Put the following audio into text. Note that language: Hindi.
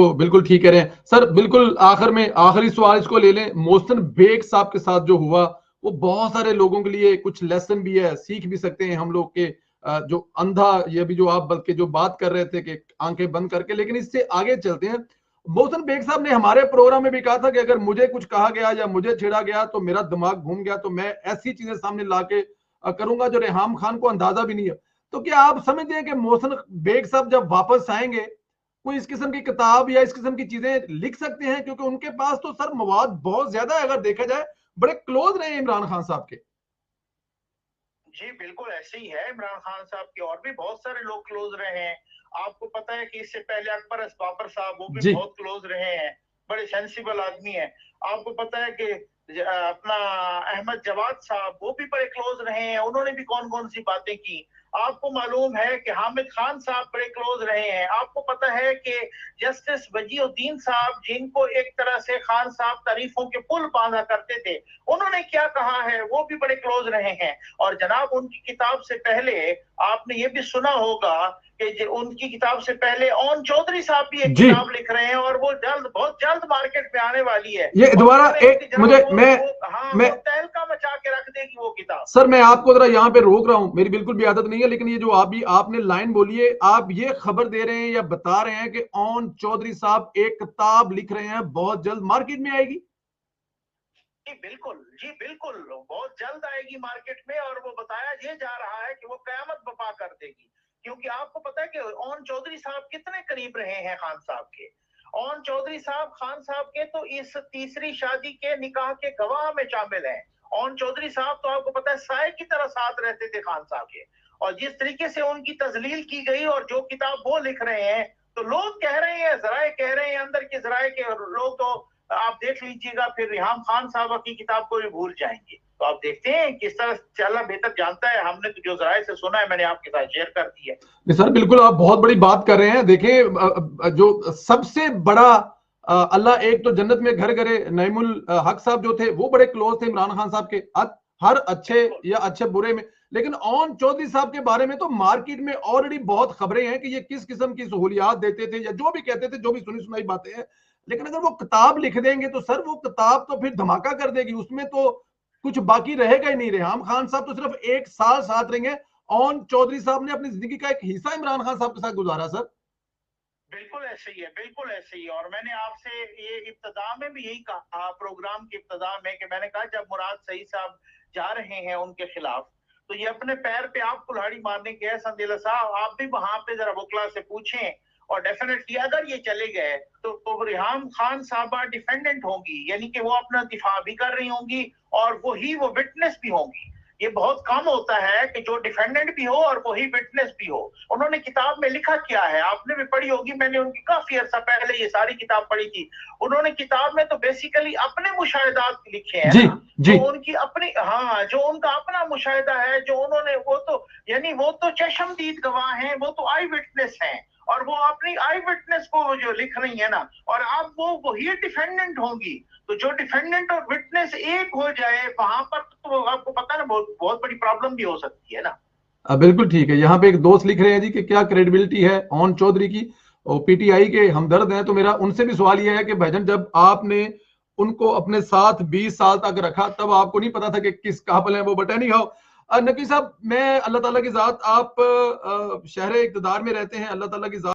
तो बिल्कुल ठीक कह रहे हैं सर। बिल्कुल आखिर में आखिरी सवाल इसको ले लें, मोहसिन बेग साहब के साथ जो हुआ वो बहुत सारे लोगों के लिए कुछ लेसन भी है, सीख भी सकते हैं हम लोग के। जो अंधा, ये भी जो आप बल्कि जो बात कर रहे थे कि आंखें बंद करके, लेकिन इससे आगे चलते हैं। मोहसिन बेग साहब ने हमारे प्रोग्राम में भी कहा था कि अगर मुझे कुछ कहा गया या मुझे छेड़ा गया तो मेरा दिमाग घूम गया तो मैं ऐसी चीजें सामने लाके करूंगा जो रेहाम खान को अंदाजा भी नहीं है। तो क्या आप समझते हैं कि मोहसिन बेग साहब जब वापस आएंगे कोई इस किस्म की किताब या इस किस्म की चीजें लिख सकते हैं? क्योंकि उनके पास तो सर मवाद बहुत ज्यादा है, अगर देखा जाए बड़े क्लोज रहे इमरान खान साहब के। जी बिल्कुल ऐसे ही है। इमरान खान साहब के और भी बहुत सारे लोग क्लोज रहे हैं। आपको पता है कि इससे पहले अकबर बाबर साहब वो भी जी बहुत क्लोज रहे हैं, बड़े सेंसिबल आदमी हैं। आपको पता है कि अपना अहमद जवाद साहब वो भी बड़े क्लोज रहे हैं, उन्होंने भी कौन कौन सी बातें की। आपको मालूम है कि हामिद खान साहब बड़े क्लोज रहे हैं। आपको पता है कि जस्टिस वजीउद्दीन साहब, जिनको एक तरह से खान साहब तारीफों के पुल बांधा करते थे, उन्होंने क्या कहा है, वो भी बड़े क्लोज रहे हैं। और जनाब उनकी किताब से पहले आपने ये भी सुना होगा कि उनकी किताब से पहले ओन चौधरी साहब भी एक जी, किताब लिख रहे हैं और वो जल्द, बहुत जल्द मार्केट में आने वाली है। ये और दोबारा कह रहे हैं कि एक जनाब मुझे हाँ मैं वो तहलका मचा के रख देगी वो किताब। सर मैं आपको जरा यहाँ पे रोक रहा हूं, मेरी बिल्कुल भी आदत नहीं है, लेकिन ये जो आपने लाइन बोली है, आप ये खबर दे रहे हैं या बता रहे हैं कि ओन चौधरी साहब एक किताब लिख रहे हैं, बहुत जल्द मार्केट में आएगी? जी बिल्कुल, जी बिल्कुल, बहुत जल्द आएगी मार्केट में। और वो बताया ये जा रहा है कि वो कयामत बपा कर देगी। क्योंकि आपको पता है कि ओन चौधरी साहब कितने करीब रहे हैं खान साहब के। ओन चौधरी साहब खान साहब के तो इस तीसरी शादी के निकाह के गवाह में शामिल हैं। ओन चौधरी साहब तो आपको पता है साय की तरह साथ रहते थे खान साहब के। और जिस तरीके से उनकी तजलील की गई और जो किताब वो लिख रहे हैं, तो लोग कह रहे हैं, जराए कह रहे हैं, अंदर के जराए के लोग तो आप देख लीजिएगा, फिर रिहाम खान साहब की किताब को भी भूल जाएंगे। तो आप देखते हैं किस तरह से अल्लाह बेहतर जानता है। हमने तो जो जराए से सुना है मैंने आपके साथ शेयर कर दिया। नहीं सर, बिल्कुल आप बहुत बड़ी बात कर रहे हैं। देखें जो सबसे बड़ा अल्लाह एक तो जन्नत में घर करे, नईमुल हक साहब जो थे वो बड़े क्लोज थे इमरान खान साहब के, हर अच्छे बिल्कुल या अच्छे बुरे में। लेकिन ओन चौधरी साहब के बारे में तो मार्केट में ऑलरेडी बहुत खबरें हैं कि ये किस किस्म की सहूलियात देते थे या जो भी कहते थे, जो भी सुनी सुनाई बातें हैं। लेकिन अगर वो किताब लिख देंगे तो सर वो किताब तो फिर धमाका कर देगी, उसमें तो कुछ बाकी रहेगा ही नहीं। रेहाम खान साहब तो सिर्फ 1 साल साथ रहेंगे, ओन चौधरी साहब ने अपनी जिंदगी का एक हिस्सा इमरान खान साहब के साथ गुजारा सर। बिल्कुल ऐसे ही है, बिल्कुल ऐसे ही है। और मैंने आपसे ये इब्तदा में भी यही कहा, प्रोग्राम की इब्तदा में, कि मैंने कहा जब मुराद सईद साहब जा रहे हैं उनके खिलाफ, तो ये अपने पैर पे आप कुल्हाड़ी मारने के हैं। संदिला साहब आप भी वहां पे जरा वकला से पूछें। और डेफिनेटली अगर ये चले गए तो रिहाम खान साहबा डिफेंडेंट होंगी, यानी कि वो अपना दिफा भी कर रही होंगी और वो विटनेस भी होंगी। ये बहुत कम होता है कि जो डिफेंडेंट भी हो और वही विटनेस भी हो। उन्होंने किताब में लिखा क्या है आपने भी पढ़ी होगी, मैंने उनकी काफी अर्सा पहले ये सारी किताब पढ़ी थी। उन्होंने किताब में तो बेसिकली अपने मुशाहिदात लिखे हैं जी ना, जी। जो उनकी अपनी, हाँ, जो उनका अपना मुशाहिदा है, जो उन्होंने, वो तो यानी वो तो चशमदीद गवाह हैं, वो तो आई विटनेस हैं। और वो अपनी आई विटनेस को जो लिख रही है ना, और अब वो वही डिफेंडेंट होंगी। तो जो डिफेंडेंट और विटनेस एक हो जाए वहां पर, तो आपको पता ना बहुत बहुत बड़ी प्रॉब्लम भी हो सकती है ना। बिल्कुल ठीक है। यहाँ पे एक दोस्त लिख रहे हैं जी कि क्या क्रेडिबिलिटी है ओन चौधरी की, और पीटीआई के हमदर्द हैं। तो मेरा उनसे भी सवाल यह है कि भाईजान जब आपने उनको अपने साथ 20 साल तक रखा तब आपको नहीं पता था कि किस काबिल है वो? बट एनी हाउ नकी साहब, मैं अल्लाह ताला की जात, आप शहर इक़्तिदार में रहते हैं, अल्लाह ताला की जात